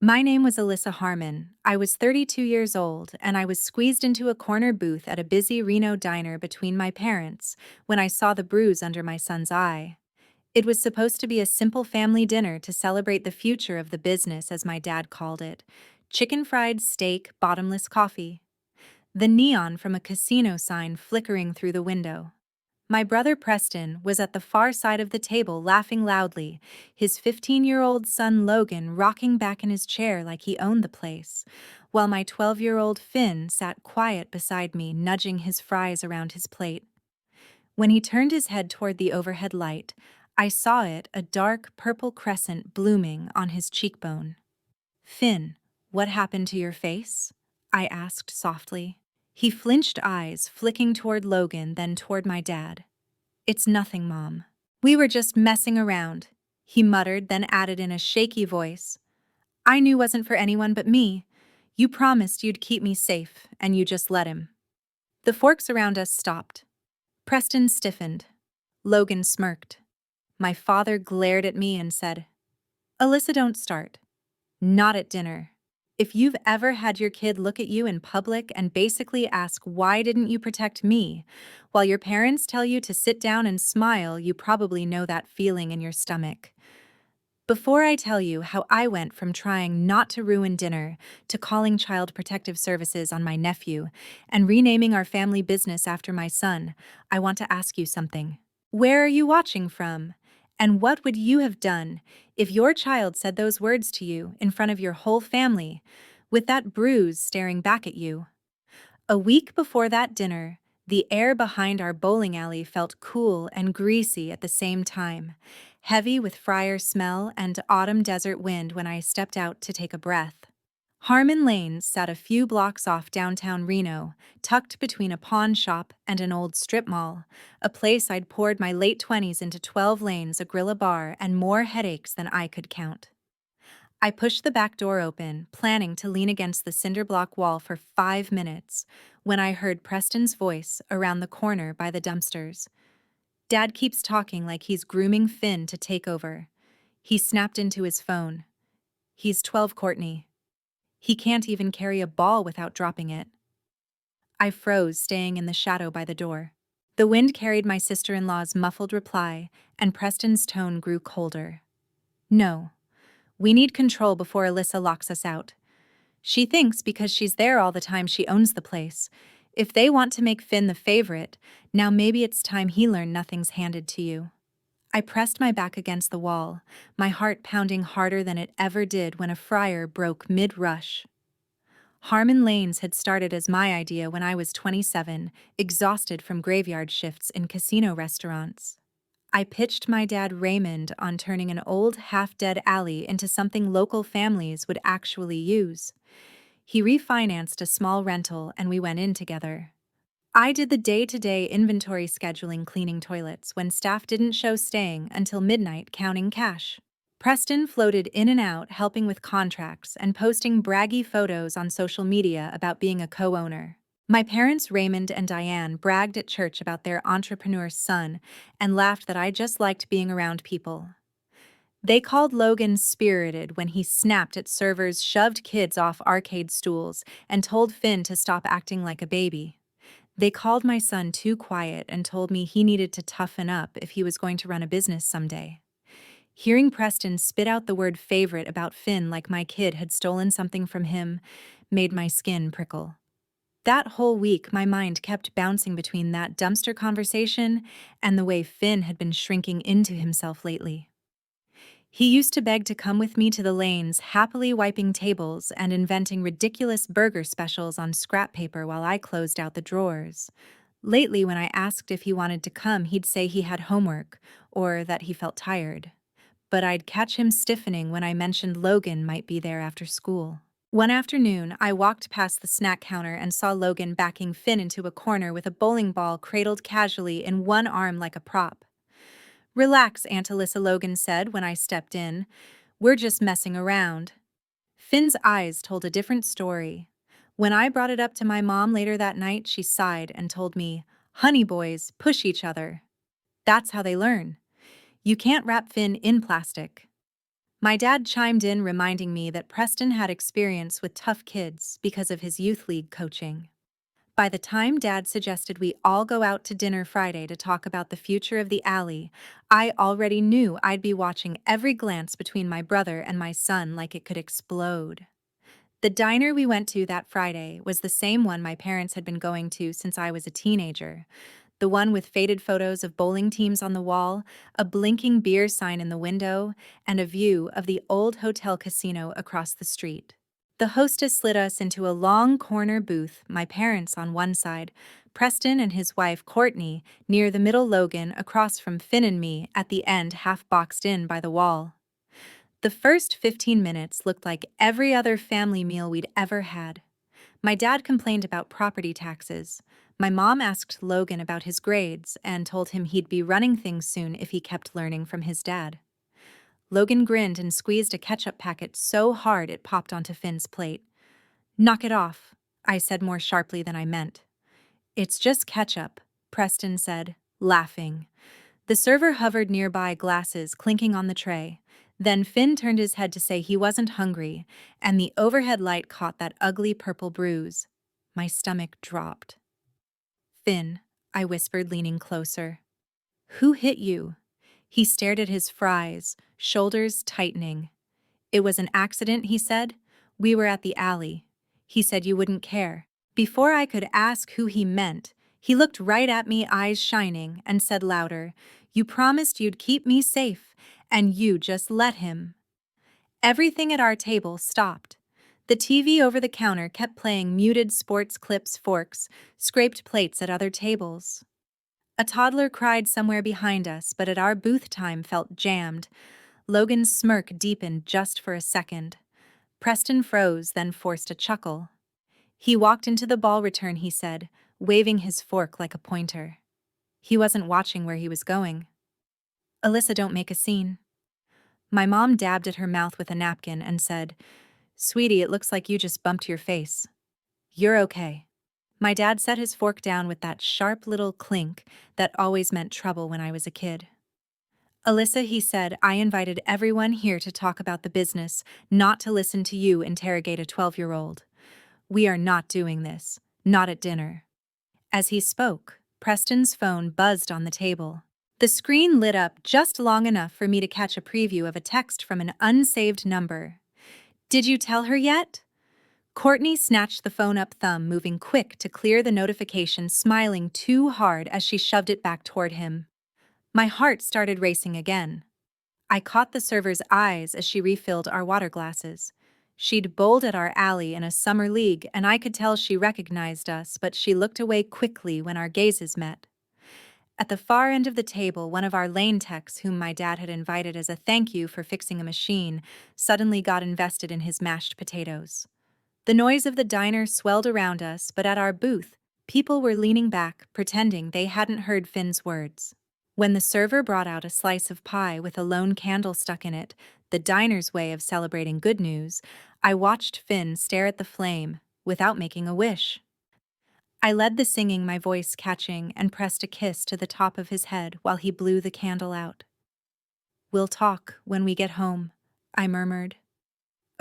My name was Alyssa Harmon. I was 32 years old, and I was squeezed into a corner booth at a busy Reno diner between my parents when I saw the bruise under my son's eye. It was supposed to be a simple family dinner to celebrate the future of the business, as my dad called it: chicken fried steak, bottomless coffee. The neon from a casino sign flickering through the window. My brother Preston was at the far side of the table laughing loudly, his 15-year-old son Logan rocking back in his chair like he owned the place, while my 12-year-old Finn sat quiet beside me, nudging his fries around his plate. When he turned his head toward the overhead light, I saw it, a dark purple crescent blooming on his cheekbone. "Finn, what happened to your face?" I asked softly. He flinched eyes, flicking toward Logan, then toward my dad. "It's nothing, Mom. We were just messing around," he muttered, then added in a shaky voice. "I knew wasn't for anyone but me. You promised you'd keep me safe, and you just let him." The forks around us stopped. Preston stiffened. Logan smirked. My father glared at me and said, "Alyssa, don't start. Not at dinner. If you've ever had your kid look at you in public and basically ask, 'Why didn't you protect me?' while your parents tell you to sit down and smile, you probably know that feeling in your stomach." Before I tell you how I went from trying not to ruin dinner to calling Child Protective Services on my nephew and renaming our family business after my son, I want to ask you something. Where are you watching from? And what would you have done if your child said those words to you in front of your whole family, with that bruise staring back at you? A week before that dinner, the air behind our bowling alley felt cool and greasy at the same time, heavy with fryer smell and autumn desert wind when I stepped out to take a breath. Harmon Lanes sat a few blocks off downtown Reno, tucked between a pawn shop and an old strip mall, a place I'd poured my late 20s into 12 lanes, a grill, a bar, and more headaches than I could count. I pushed the back door open, planning to lean against the cinder block wall for 5 minutes, when I heard Preston's voice around the corner by the dumpsters. "Dad keeps talking like he's grooming Finn to take over." He snapped into his phone. "He's 12, Courtney. He can't even carry a ball without dropping it." I froze, staying in the shadow by the door. The wind carried my sister-in-law's muffled reply, and Preston's tone grew colder. "No. We need control before Alyssa locks us out. She thinks because she's there all the time she owns the place. If they want to make Finn the favorite, now maybe it's time he learned nothing's handed to you." I pressed my back against the wall, my heart pounding harder than it ever did when a fryer broke mid-rush. Harmon Lanes had started as my idea when I was 27, exhausted from graveyard shifts in casino restaurants. I pitched my dad Raymond on turning an old, half-dead alley into something local families would actually use. He refinanced a small rental and we went in together. I did the day-to-day inventory scheduling, cleaning toilets when staff didn't show, staying until midnight counting cash. Preston floated in and out, helping with contracts and posting braggy photos on social media about being a co-owner. My parents, Raymond and Diane, bragged at church about their entrepreneur's son and laughed that I just liked being around people. They called Logan spirited when he snapped at servers, shoved kids off arcade stools, and told Finn to stop acting like a baby. They called my son too quiet and told me he needed to toughen up if he was going to run a business someday. Hearing Preston spit out the word favorite about Finn like my kid had stolen something from him made my skin prickle. That whole week, my mind kept bouncing between that dumpster conversation and the way Finn had been shrinking into himself lately. He used to beg to come with me to the lanes, happily wiping tables and inventing ridiculous burger specials on scrap paper while I closed out the drawers. Lately, when I asked if he wanted to come, he'd say he had homework or that he felt tired. But I'd catch him stiffening when I mentioned Logan might be there after school. One afternoon, I walked past the snack counter and saw Logan backing Finn into a corner with a bowling ball cradled casually in one arm like a prop. "Relax, Aunt Alyssa," Logan said when I stepped in. "We're just messing around." Finn's eyes told a different story. When I brought it up to my mom later that night, she sighed and told me, "Honey boys push each other. That's how they learn. You can't wrap Finn in plastic." My dad chimed in, reminding me that Preston had experience with tough kids because of his youth league coaching. By the time Dad suggested we all go out to dinner Friday to talk about the future of the alley, I already knew I'd be watching every glance between my brother and my son like it could explode. The diner we went to that Friday was the same one my parents had been going to since I was a teenager. The one with faded photos of bowling teams on the wall, a blinking beer sign in the window, and a view of the old hotel casino across the street. The hostess slid us into a long corner booth, my parents on one side, Preston and his wife Courtney near the middle, Logan across from Finn and me at the end, half boxed in by the wall. The first 15 minutes looked like every other family meal we'd ever had. My dad complained about property taxes. My mom asked Logan about his grades and told him he'd be running things soon if he kept learning from his dad. Logan grinned and squeezed a ketchup packet so hard it popped onto Finn's plate. "Knock it off," I said more sharply than I meant. "It's just ketchup," Preston said, laughing. The server hovered nearby, glasses clinking on the tray. Then Finn turned his head to say he wasn't hungry, and the overhead light caught that ugly purple bruise. My stomach dropped. "Finn," I whispered, leaning closer. "Who hit you?" He stared at his fries, shoulders tightening. "It was an accident," he said. "We were at the alley. He said you wouldn't care." Before I could ask who he meant, he looked right at me, eyes shining, and said louder, "You promised you'd keep me safe, and you just let him." Everything at our table stopped. The TV over the counter kept playing muted sports clips, forks, scraped plates at other tables. A toddler cried somewhere behind us, but at our booth time felt jammed. Logan's smirk deepened just for a second. Preston froze, then forced a chuckle. "He walked into the ball return," he said, waving his fork like a pointer. He wasn't watching where he was going. "Alyssa, don't make a scene." My mom dabbed at her mouth with a napkin and said, "Sweetie, it looks like you just bumped your face. You're okay." My dad set his fork down with that sharp little clink that always meant trouble when I was a kid. "Alyssa," he said, "I invited everyone here to talk about the business, not to listen to you interrogate a 12-year-old. We are not doing this, not at dinner." As he spoke, Preston's phone buzzed on the table. The screen lit up just long enough for me to catch a preview of a text from an unsaved number. "Did you tell her yet?" Courtney snatched the phone up, thumb moving quick to clear the notification, smiling too hard as she shoved it back toward him. My heart started racing again. I caught the server's eyes as she refilled our water glasses. She'd bowled at our alley in a summer league, and I could tell she recognized us, but she looked away quickly when our gazes met. At the far end of the table, one of our lane techs, whom my dad had invited as a thank you for fixing a machine, suddenly got invested in his mashed potatoes. The noise of the diner swelled around us, but at our booth, people were leaning back, pretending they hadn't heard Finn's words. When the server brought out a slice of pie with a lone candle stuck in it, the diner's way of celebrating good news, I watched Finn stare at the flame, without making a wish. I led the singing, my voice catching, and pressed a kiss to the top of his head while he blew the candle out. "We'll talk when we get home," I murmured.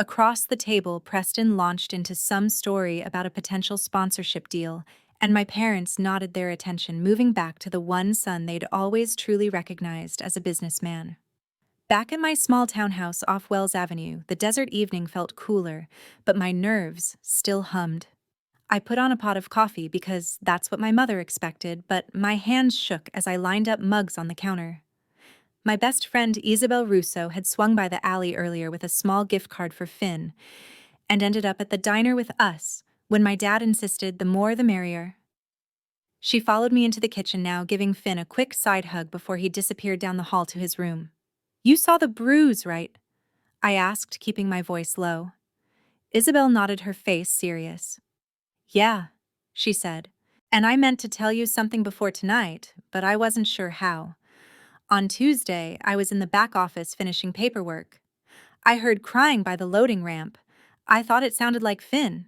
Across the table, Preston launched into some story about a potential sponsorship deal, and my parents nodded their attention, moving back to the one son they'd always truly recognized as a businessman. Back at my small townhouse off Wells Avenue, the desert evening felt cooler, but my nerves still hummed. I put on a pot of coffee because that's what my mother expected, but my hands shook as I lined up mugs on the counter. My best friend Isabel Russo had swung by the alley earlier with a small gift card for Finn, and ended up at the diner with us when my dad insisted the more the merrier. She followed me into the kitchen now, giving Finn a quick side hug before he disappeared down the hall to his room. "You saw the bruise, right?" I asked, keeping my voice low. Isabel nodded, her face serious. "Yeah," she said, "and I meant to tell you something before tonight, but I wasn't sure how. On Tuesday, I was in the back office finishing paperwork. I heard crying by the loading ramp. I thought it sounded like Finn.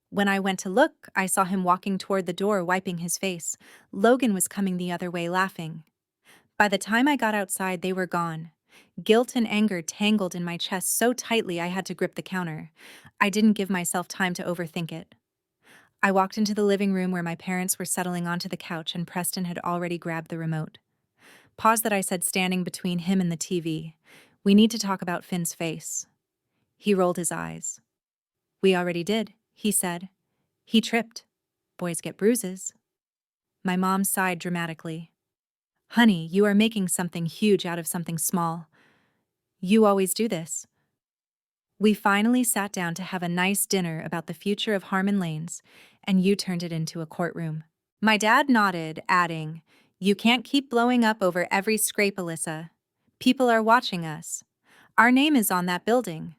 When I went to look, I saw him walking toward the door, wiping his face. Logan was coming the other way, laughing. By the time I got outside, they were gone. Guilt and anger tangled in my chest so tightly I had to grip the counter. I didn't give myself time to overthink it. I walked into the living room where my parents were settling onto the couch and Preston had already grabbed the remote. Pause that I said, standing between him and the TV. We need to talk about Finn's face. He rolled his eyes. We already did, he said. He tripped. Boys get bruises. My mom sighed dramatically. Honey, you are making something huge out of something small. You always do this. We finally sat down to have a nice dinner about the future of Harmon Lanes, and you turned it into a courtroom. My dad nodded, adding, You can't keep blowing up over every scrape, Alyssa. People are watching us. Our name is on that building.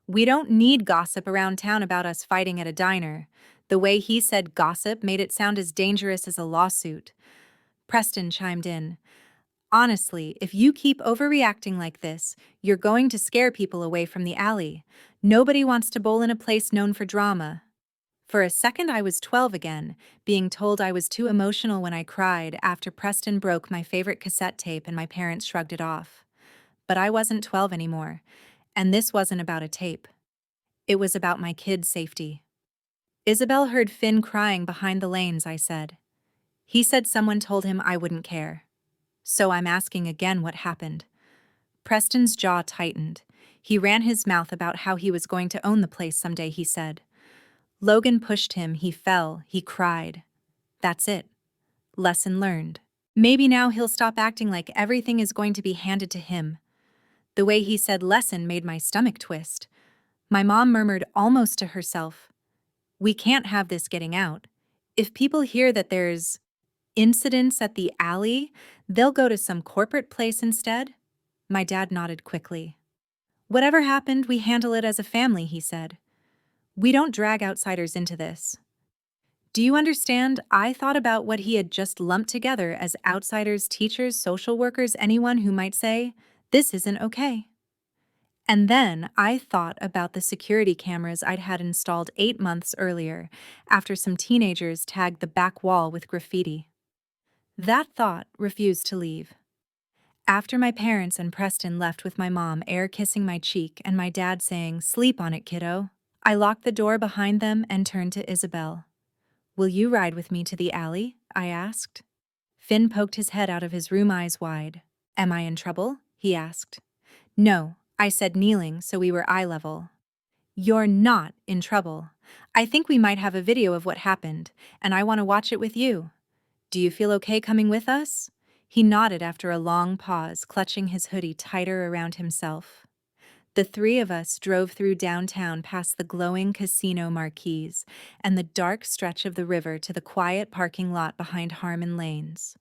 We don't need gossip around town about us fighting at a diner. The way he said gossip made it sound as dangerous as a lawsuit. Preston chimed in. Honestly, if you keep overreacting like this, you're going to scare people away from the alley. Nobody wants to bowl in a place known for drama. For a second I was 12 again, being told I was too emotional when I cried after Preston broke my favorite cassette tape and my parents shrugged it off. But I wasn't 12 anymore, and this wasn't about a tape. It was about my kid's safety. Isabel heard Finn crying behind the lanes, I said. He said someone told him I wouldn't care. So I'm asking again what happened. Preston's jaw tightened. He ran his mouth about how he was going to own the place someday, he said. Logan pushed him, he fell, he cried. That's it. Lesson learned. Maybe now he'll stop acting like everything is going to be handed to him. The way he said lesson made my stomach twist. My mom murmured almost to herself, We can't have this getting out. If people hear that there's incidents at the alley, they'll go to some corporate place instead. My dad nodded quickly. Whatever happened, we handle it as a family, he said. We don't drag outsiders into this. Do you understand? I thought about what he had just lumped together as outsiders, teachers, social workers, anyone who might say, this isn't okay. And then I thought about the security cameras I'd had installed 8 months earlier, after some teenagers tagged the back wall with graffiti. That thought refused to leave. After my parents and Preston left with my mom air kissing my cheek and my dad saying, Sleep on it, kiddo, I locked the door behind them and turned to Isabel. Will you ride with me to the alley? I asked. Finn poked his head out of his room, eyes wide. Am I in trouble? He asked. No, I said, kneeling so we were eye level. You're not in trouble. I think we might have a video of what happened, and I want to watch it with you. Do you feel okay coming with us? He nodded after a long pause, clutching his hoodie tighter around himself. The three of us drove through downtown past the glowing casino marquees and the dark stretch of the river to the quiet parking lot behind Harmon Lanes.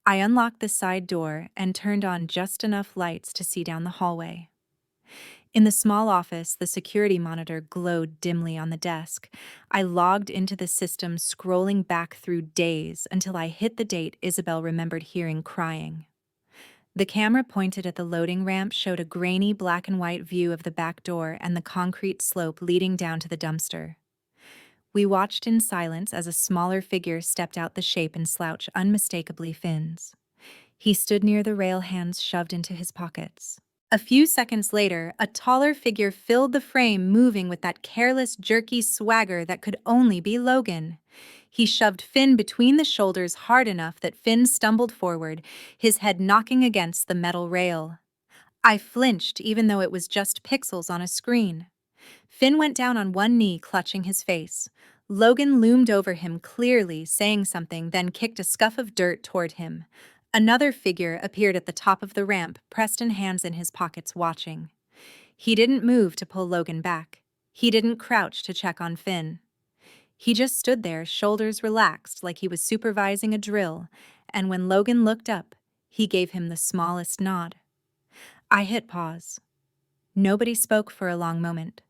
I unlocked the side door and turned on just enough lights to see down the hallway. In the small office, the security monitor glowed dimly on the desk. I logged into the system, scrolling back through days until I hit the date Isabel remembered hearing crying. The camera pointed at the loading ramp showed a grainy black and white view of the back door and the concrete slope leading down to the dumpster. We watched in silence as a smaller figure stepped out, the shape and slouch unmistakably Finn's. He stood near the rail, hands shoved into his pockets. A few seconds later, a taller figure filled the frame, moving with that careless, jerky swagger that could only be Logan. He shoved Finn between the shoulders hard enough that Finn stumbled forward, his head knocking against the metal rail. I flinched, even though it was just pixels on a screen. Finn went down on one knee, clutching his face. Logan loomed over him, clearly saying something, then kicked a scuff of dirt toward him. Another figure appeared at the top of the ramp, Preston, hands in his pockets, watching. He didn't move to pull Logan back. He didn't crouch to check on Finn. He just stood there, shoulders relaxed, like he was supervising a drill, and when Logan looked up, he gave him the smallest nod. I hit pause. Nobody spoke for a long moment.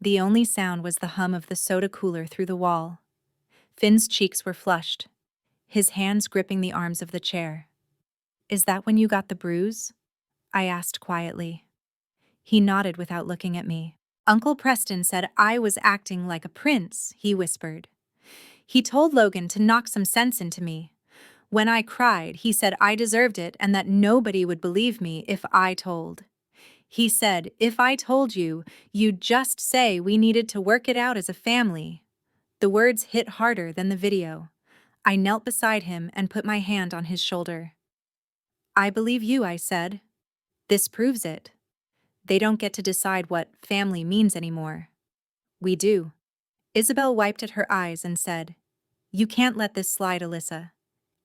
The only sound was the hum of the soda cooler through the wall. Finn's cheeks were flushed, his hands gripping the arms of the chair. Is that when you got the bruise? I asked quietly. He nodded without looking at me. Uncle Preston said I was acting like a prince, he whispered. He told Logan to knock some sense into me. When I cried, he said I deserved it and that nobody would believe me if I told. He said, if I told you, you'd just say we needed to work it out as a family. The words hit harder than the video. I knelt beside him and put my hand on his shoulder. I believe you, I said. This proves it. They don't get to decide what family means anymore. We do. Isabel wiped at her eyes and said, You can't let this slide, Alyssa.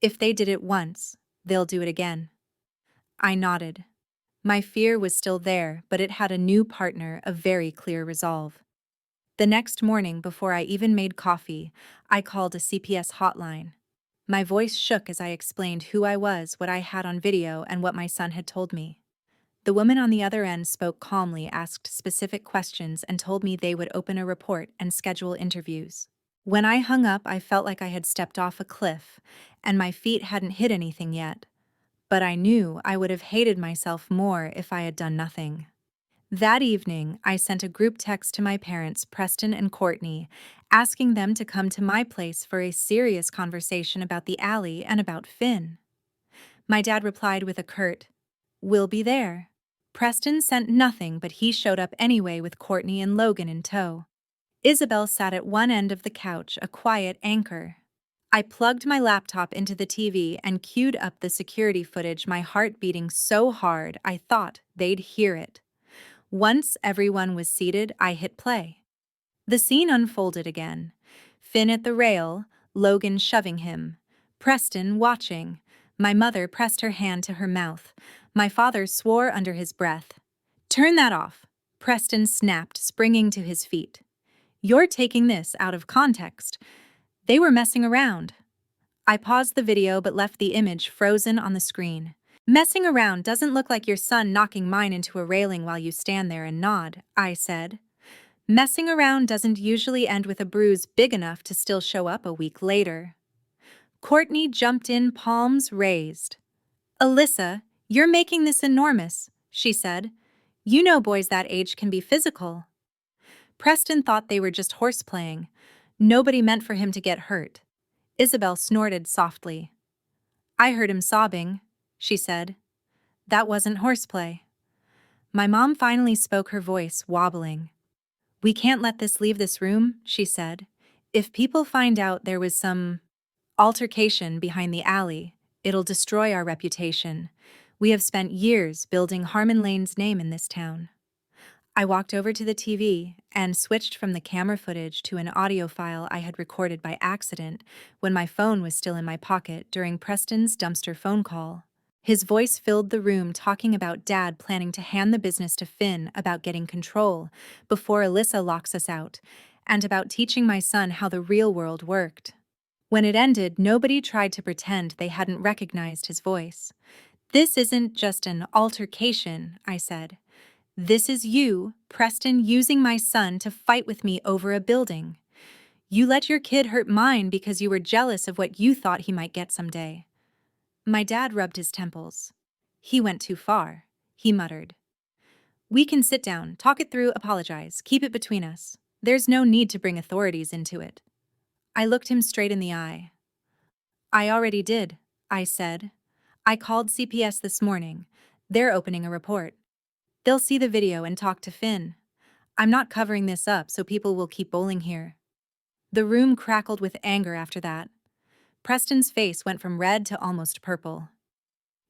If they did it once, they'll do it again. I nodded. My fear was still there, but it had a new partner, a very clear resolve. The next morning, before I even made coffee, I called a CPS hotline. My voice shook as I explained who I was, what I had on video, and what my son had told me. The woman on the other end spoke calmly, asked specific questions, and told me they would open a report and schedule interviews. When I hung up, I felt like I had stepped off a cliff, and my feet hadn't hit anything yet. But I knew I would have hated myself more if I had done nothing. That evening, I sent a group text to my parents, Preston and Courtney, asking them to come to my place for a serious conversation about the alley and about Finn. My dad replied with a curt, "We'll be there." Preston sent nothing, but he showed up anyway with Courtney and Logan in tow. Isabel sat at one end of the couch, a quiet anchor. I plugged my laptop into the TV and queued up the security footage, my heart beating so hard I thought they'd hear it. Once everyone was seated, I hit play. The scene unfolded again. Finn at the rail, Logan shoving him. Preston watching. My mother pressed her hand to her mouth. My father swore under his breath. "Turn that off," Preston snapped, springing to his feet. "You're taking this out of context. They were messing around." I paused the video but left the image frozen on the screen. "Messing around doesn't look like your son knocking mine into a railing while you stand there and nod," I said. "Messing around doesn't usually end with a bruise big enough to still show up a week later." Courtney jumped in, palms raised. "Alyssa, you're making this enormous," she said. "You know boys that age can be physical." Preston thought they were just horseplaying. Nobody meant for him to get hurt. Isabel snorted softly. "I heard him sobbing," she said. "That wasn't horseplay." My mom finally spoke, her voice wobbling. "We can't let this leave this room," she said. "If people find out there was some altercation behind the alley, it'll destroy our reputation. We have spent years building Harmon Lane's name in this town." I walked over to the TV and switched from the camera footage to an audio file I had recorded by accident when my phone was still in my pocket during Preston's dumpster phone call. His voice filled the room, talking about Dad planning to hand the business to Finn, about getting control before Alyssa locks us out, and about teaching my son how the real world worked. When it ended, nobody tried to pretend they hadn't recognized his voice. "This isn't just an altercation," I said. "This is you, Preston, using my son to fight with me over a building. You let your kid hurt mine because you were jealous of what you thought he might get someday." My dad rubbed his temples. "He went too far," he muttered. "We can sit down, talk it through, apologize, keep it between us. There's no need to bring authorities into it." I looked him straight in the eye. "I already did," I said. "I called CPS this morning. They're opening a report. They'll see the video and talk to Finn. I'm not covering this up so people will keep bowling here." The room crackled with anger after that. Preston's face went from red to almost purple.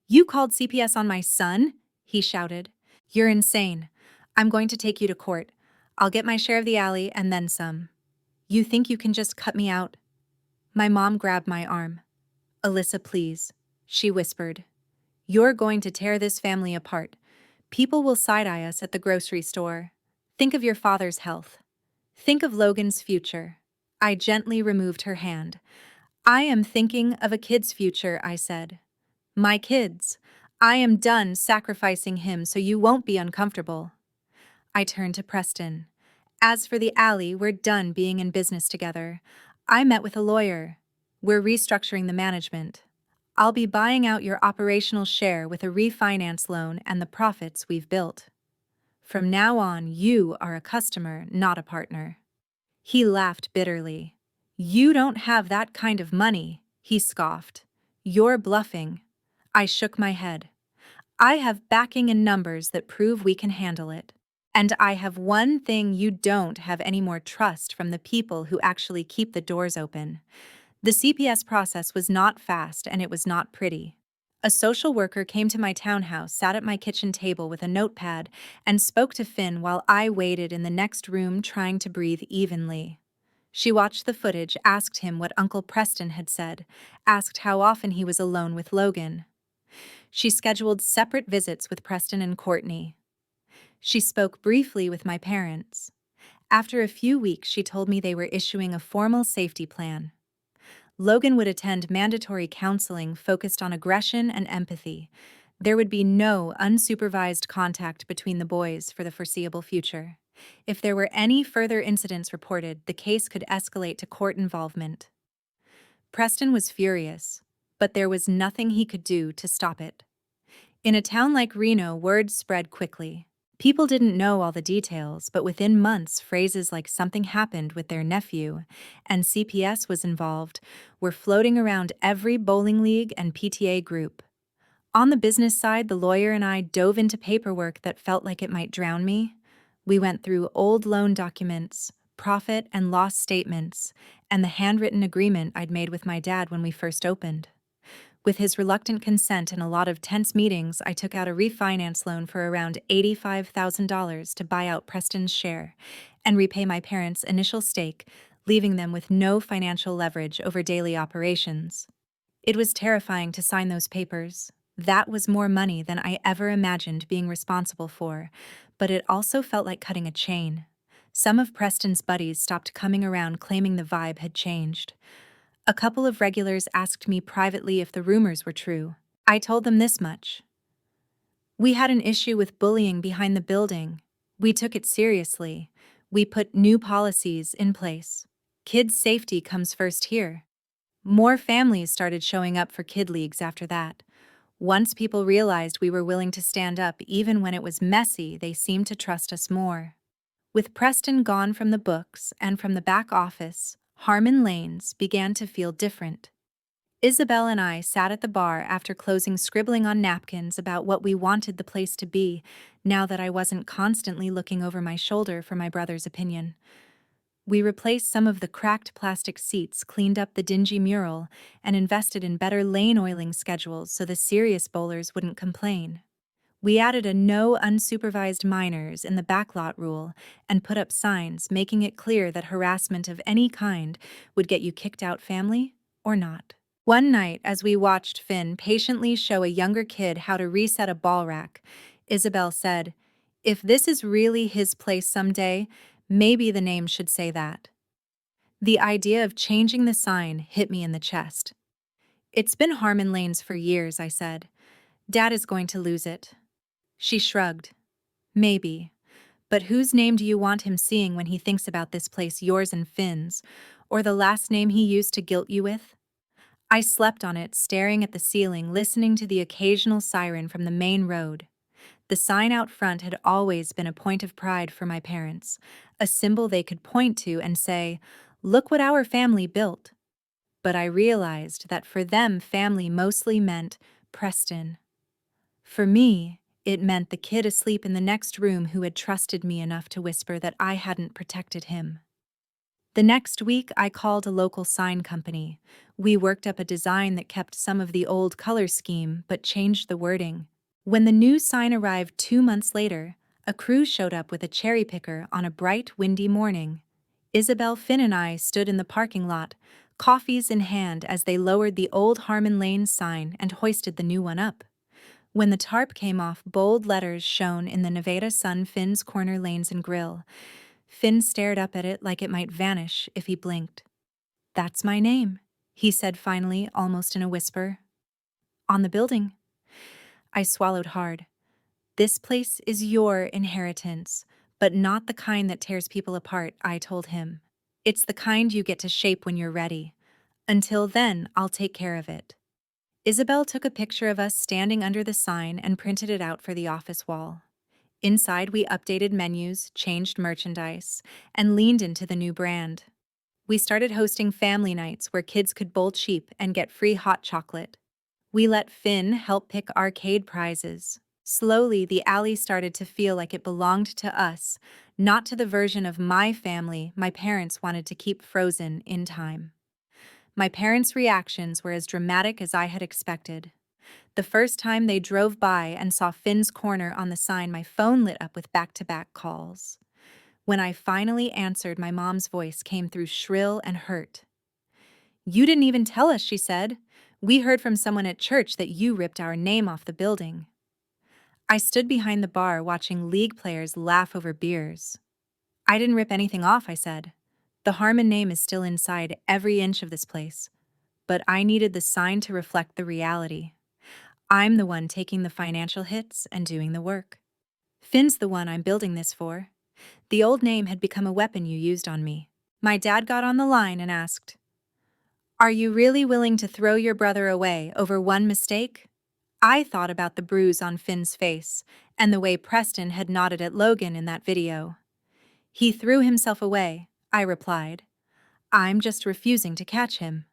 "You called CPS on my son?" he shouted. "You're insane. I'm going to take you to court. I'll get my share of the alley and then some. You think you can just cut me out?" My mom grabbed my arm. "Alyssa, please," she whispered. "You're going to tear this family apart. People will side-eye us at the grocery store. Think of your father's health. Think of Logan's future." I gently removed her hand. "I am thinking of a kid's future," I said. "My kids. I am done sacrificing him so you won't be uncomfortable." I turned to Preston. "As for the alley, we're done being in business together. I met with a lawyer. We're restructuring the management. I'll be buying out your operational share with a refinance loan and the profits we've built. From now on, you are a customer, not a partner." He laughed bitterly. "You don't have that kind of money," he scoffed. "You're bluffing." I shook my head. "I have backing and numbers that prove we can handle it. And I have one thing you don't have: any more trust from the people who actually keep the doors open." The CPS process was not fast and it was not pretty. A social worker came to my townhouse, sat at my kitchen table with a notepad, and spoke to Finn while I waited in the next room trying to breathe evenly. She watched the footage, asked him what Uncle Preston had said, asked how often he was alone with Logan. She scheduled separate visits with Preston and Courtney. She spoke briefly with my parents. After a few weeks, she told me they were issuing a formal safety plan. Logan would attend mandatory counseling focused on aggression and empathy. There would be no unsupervised contact between the boys for the foreseeable future. If there were any further incidents reported, the case could escalate to court involvement. Preston was furious, but there was nothing he could do to stop it. In a town like Reno, word spread quickly. People didn't know all the details, but within months, phrases like "something happened with their nephew" and "CPS was involved" were floating around every bowling league and PTA group. On the business side, the lawyer and I dove into paperwork that felt like it might drown me. We went through old loan documents, profit and loss statements, and the handwritten agreement I'd made with my dad when we first opened. With his reluctant consent and a lot of tense meetings, I took out a refinance loan for around $85,000 to buy out Preston's share and repay my parents' initial stake, leaving them with no financial leverage over daily operations. It was terrifying to sign those papers. That was more money than I ever imagined being responsible for, but it also felt like cutting a chain. Some of Preston's buddies stopped coming around, claiming the vibe had changed. A couple of regulars asked me privately if the rumors were true. I told them this much: "We had an issue with bullying behind the building. We took it seriously. We put new policies in place. Kids' safety comes first here." More families started showing up for kid leagues after that. Once people realized we were willing to stand up even when it was messy, they seemed to trust us more. With Preston gone from the books and from the back office, Harmon Lanes began to feel different. Isabel and I sat at the bar after closing, scribbling on napkins about what we wanted the place to be, now that I wasn't constantly looking over my shoulder for my brother's opinion. We replaced some of the cracked plastic seats, cleaned up the dingy mural, and invested in better lane oiling schedules so the serious bowlers wouldn't complain. We added a "no unsupervised minors" in the backlot rule and put up signs making it clear that harassment of any kind would get you kicked out, family or not. One night, as we watched Finn patiently show a younger kid how to reset a ball rack, Isabel said, "If this is really his place someday, maybe the name should say that." The idea of changing the sign hit me in the chest. "It's been Harmon Lanes for years," I said. "Dad is going to lose it." She shrugged. "Maybe. But whose name do you want him seeing when he thinks about this place, yours and Finn's, or the last name he used to guilt you with?" I slept on it, staring at the ceiling, listening to the occasional siren from the main road. The sign out front had always been a point of pride for my parents, a symbol they could point to and say, "Look what our family built." But I realized that for them, family mostly meant Preston. For me, it meant the kid asleep in the next room who had trusted me enough to whisper that I hadn't protected him. The next week, I called a local sign company. We worked up a design that kept some of the old color scheme but changed the wording. When the new sign arrived 2 months later, a crew showed up with a cherry picker on a bright, windy morning. Isabel, Finn, and I stood in the parking lot, coffees in hand, as they lowered the old Harmon Lane sign and hoisted the new one up. When the tarp came off, bold letters shone in the Nevada sun: "Finn's Corner Lanes and Grill." Finn stared up at it like it might vanish if he blinked. "That's my name," he said finally, almost in a whisper. "On the building." I swallowed hard. "This place is your inheritance, but not the kind that tears people apart," I told him. "It's the kind you get to shape when you're ready. Until then, I'll take care of it." Isabel took a picture of us standing under the sign and printed it out for the office wall. Inside, we updated menus, changed merchandise, and leaned into the new brand. We started hosting family nights where kids could bowl cheap and get free hot chocolate. We let Finn help pick arcade prizes. Slowly, the alley started to feel like it belonged to us, not to the version of my family my parents wanted to keep frozen in time. My parents' reactions were as dramatic as I had expected. The first time they drove by and saw Finn's corner on the sign, my phone lit up with back-to-back calls. When I finally answered, my mom's voice came through shrill and hurt. "You didn't even tell us," she said. "We heard from someone at church that you ripped our name off the building." I stood behind the bar watching league players laugh over beers. "I didn't rip anything off," I said. "The Harmon name is still inside every inch of this place. But I needed the sign to reflect the reality. I'm the one taking the financial hits and doing the work. Finn's the one I'm building this for. The old name had become a weapon you used on me." My dad got on the line and asked, "Are you really willing to throw your brother away over one mistake?" I thought about the bruise on Finn's face and the way Preston had nodded at Logan in that video. "He threw himself away," I replied. "I'm just refusing to catch him."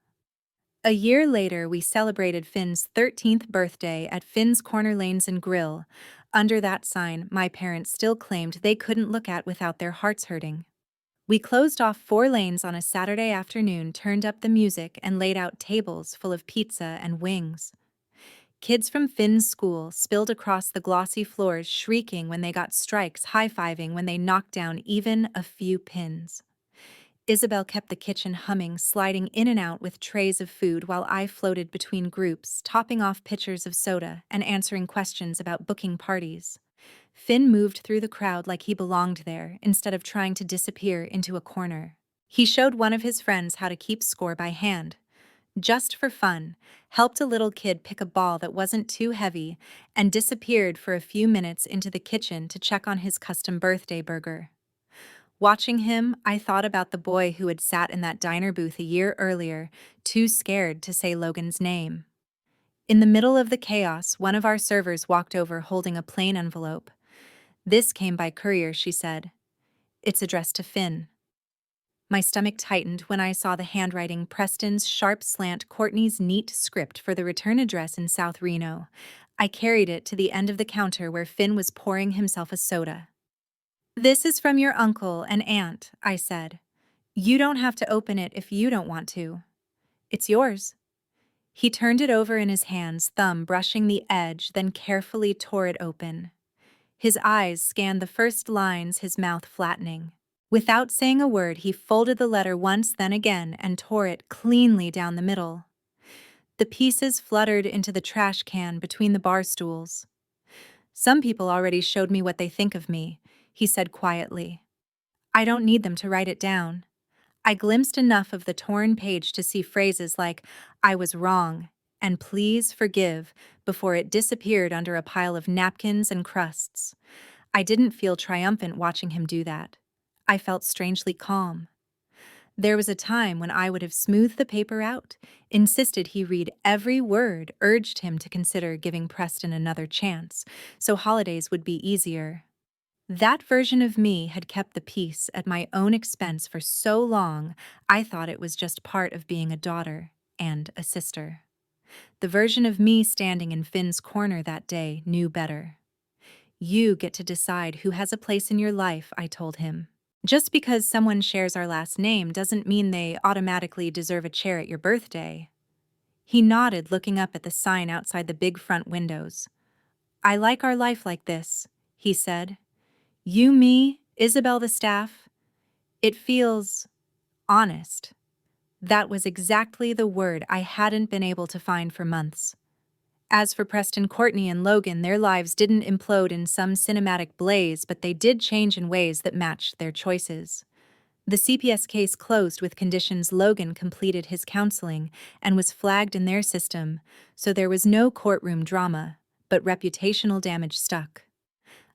A year later, we celebrated Finn's 13th birthday at Finn's Corner Lanes and Grill. Under that sign, my parents still claimed they couldn't look at without their hearts hurting. We closed off 4 lanes on a Saturday afternoon, turned up the music, and laid out tables full of pizza and wings. Kids from Finn's school spilled across the glossy floors, shrieking when they got strikes, high-fiving when they knocked down even a few pins. Isabel kept the kitchen humming, sliding in and out with trays of food while I floated between groups, topping off pitchers of soda and answering questions about booking parties. Finn moved through the crowd like he belonged there, instead of trying to disappear into a corner. He showed one of his friends how to keep score by hand. Just for fun, helped a little kid pick a ball that wasn't too heavy, and disappeared for a few minutes into the kitchen to check on his custom birthday burger. Watching him, I thought about the boy who had sat in that diner booth a year earlier, too scared to say Logan's name. In the middle of the chaos, one of our servers walked over holding a plain envelope. "This came by courier," she said. "It's addressed to Finn." My stomach tightened when I saw the handwriting: Preston's sharp slant, Courtney's neat script for the return address in South Reno. I carried it to the end of the counter where Finn was pouring himself a soda. "This is from your uncle and aunt," I said. "You don't have to open it if you don't want to. It's yours." He turned it over in his hands, thumb brushing the edge, then carefully tore it open. His eyes scanned the first lines, his mouth flattening. Without saying a word, he folded the letter once, then again, and tore it cleanly down the middle. The pieces fluttered into the trash can between the bar stools. "Some people already showed me what they think of me," he said quietly. "I don't need them to write it down." I glimpsed enough of the torn page to see phrases like, "I was wrong," and "please forgive," before it disappeared under a pile of napkins and crusts. I didn't feel triumphant watching him do that. I felt strangely calm. There was a time when I would have smoothed the paper out, insisted he read every word, urged him to consider giving Preston another chance, so holidays would be easier. That version of me had kept the peace at my own expense for so long, I thought it was just part of being a daughter and a sister. The version of me standing in Finn's corner that day knew better. "You get to decide who has a place in your life," I told him. "Just because someone shares our last name doesn't mean they automatically deserve a chair at your birthday." He nodded, looking up at the sign outside the big front windows. "I like our life like this," he said. "You, me, Isabel, the staff. It feels honest." That was exactly the word I hadn't been able to find for months. As for Preston, Courtney, and Logan, their lives didn't implode in some cinematic blaze, but they did change in ways that matched their choices. The CPS case closed with conditions. Logan completed his counseling and was flagged in their system, so there was no courtroom drama, but reputational damage stuck.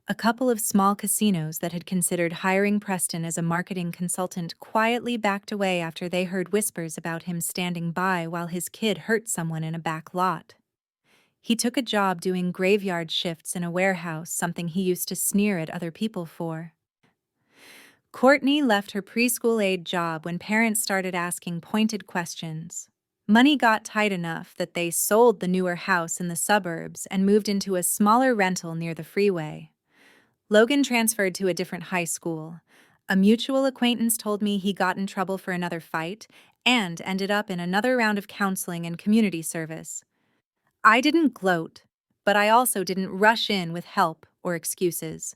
A couple of small casinos that had considered hiring Preston as a marketing consultant quietly backed away after they heard whispers about him standing by while his kid hurt someone in a back lot. He took a job doing graveyard shifts in a warehouse, something he used to sneer at other people for. Courtney left her preschool aide job when parents started asking pointed questions. Money got tight enough that they sold the newer house in the suburbs and moved into a smaller rental near the freeway. Logan transferred to a different high school. A mutual acquaintance told me he got in trouble for another fight and ended up in another round of counseling and community service. I didn't gloat, but I also didn't rush in with help or excuses.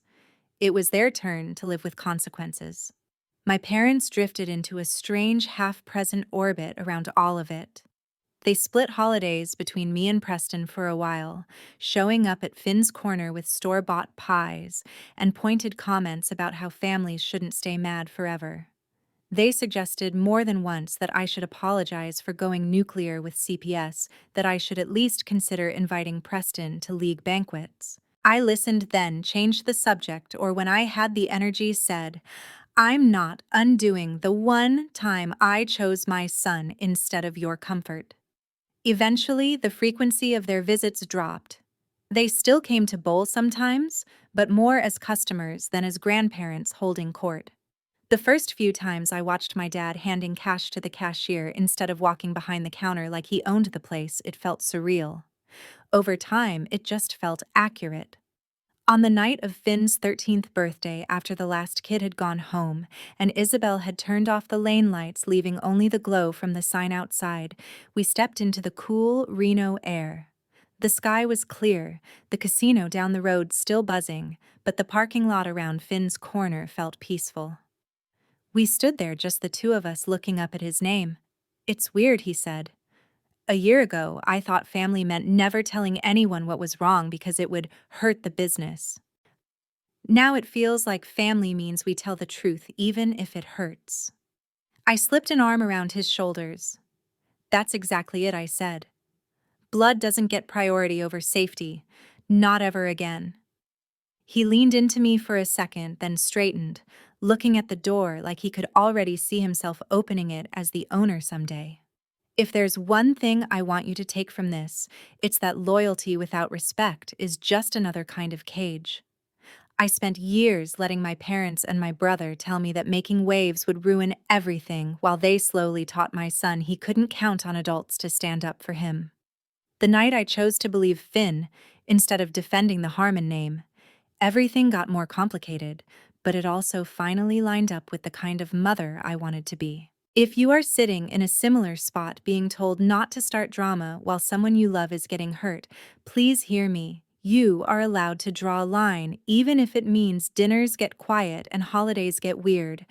It was their turn to live with consequences. My parents drifted into a strange half-present orbit around all of it. They split holidays between me and Preston for a while, showing up at Finn's corner with store-bought pies and pointed comments about how families shouldn't stay mad forever. They suggested more than once that I should apologize for going nuclear with CPS, that I should at least consider inviting Preston to league banquets. I listened, then changed the subject, or when I had the energy said, "I'm not undoing the one time I chose my son instead of your comfort." Eventually, the frequency of their visits dropped. They still came to bowl sometimes, but more as customers than as grandparents holding court. The first few times I watched my dad handing cash to the cashier instead of walking behind the counter like he owned the place, it felt surreal. Over time, it just felt accurate. On the night of Finn's 13th birthday, after the last kid had gone home and Isabel had turned off the lane lights, leaving only the glow from the sign outside, we stepped into the cool Reno air. The sky was clear, the casino down the road still buzzing, but the parking lot around Finn's corner felt peaceful. We stood there, just the two of us, looking up at his name. "It's weird," he said. "A year ago, I thought family meant never telling anyone what was wrong because it would hurt the business. Now it feels like family means we tell the truth even if it hurts." I slipped an arm around his shoulders. "That's exactly it," I said. "Blood doesn't get priority over safety. Not ever again." He leaned into me for a second, then straightened, looking at the door like he could already see himself opening it as the owner someday. "If there's one thing I want you to take from this, it's that loyalty without respect is just another kind of cage. I spent years letting my parents and my brother tell me that making waves would ruin everything, while they slowly taught my son he couldn't count on adults to stand up for him. The night I chose to believe Finn, instead of defending the Harmon name, everything got more complicated, but it also finally lined up with the kind of mother I wanted to be. If you are sitting in a similar spot being told not to start drama while someone you love is getting hurt, please hear me. You are allowed to draw a line, even if it means dinners get quiet and holidays get weird.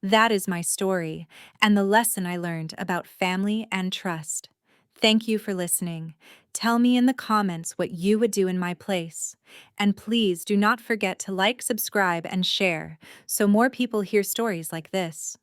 That is my story, and the lesson I learned about family and trust. Thank you for listening. Tell me in the comments what you would do in my place. And please do not forget to like, subscribe, and share so more people hear stories like this.